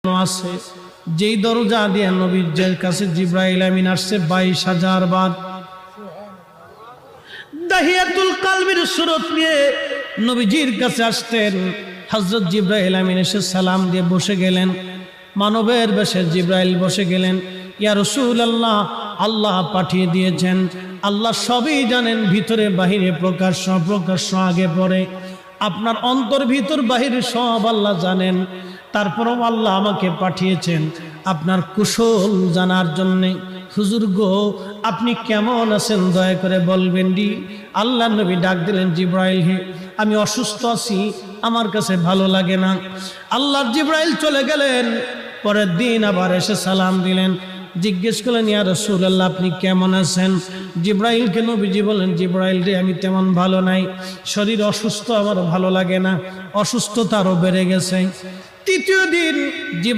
আছে যেই দরজা দিয়ে নবীর কাছে জিবরাইল আমিন আসছে 22,000 বার। দাহিয়াতুল কালবির সুরত নিয়ে নবীজির কাছে আসতেন। হযরত জিবরাইল আমিন এসে সালাম দিয়ে বসে গেলেন। মানবের বেশে জিবরাইল বসে গেলেন। ইয়া রাসূলুল্লাহ, আল্লাহ পাঠিয়ে দিয়েছেন, আল্লাহ সবই জানেন, ভিতরে বাহিরে প্রকাশ্য অপ্রকাশ্য আগে পরে আপনার অন্তর ভিতর বাহিরে সব আল্লাহ জানেন। তারপরও আল্লাহ আমাকে পাঠিয়েছেন আপনার কুশল জানার জন্যে। হুজুর গো, আপনি কেমন আছেন দয়া করে বলবেন ডি। আল্লাহ নবী ডাক দিলেন, জিবরাইল হে, আমি অসুস্থ আছি, আমার কাছে ভালো লাগে না। আল্লাহর জিবরাইল চলে গেলেন। পরের দিন আবার এসে সালাম দিলেন, জিজ্ঞেস করলেন, ইয়া রাসূলুল্লাহ আপনি কেমন আছেন? জিবরাইলকে নবীজি বলেন, জিবরাইল রে, আমি তেমন ভালো নাই, শরীর অসুস্থ, আমার ভালো লাগে না, অসুস্থতা আরো বেড়ে গেছে। তৃতীয় দিন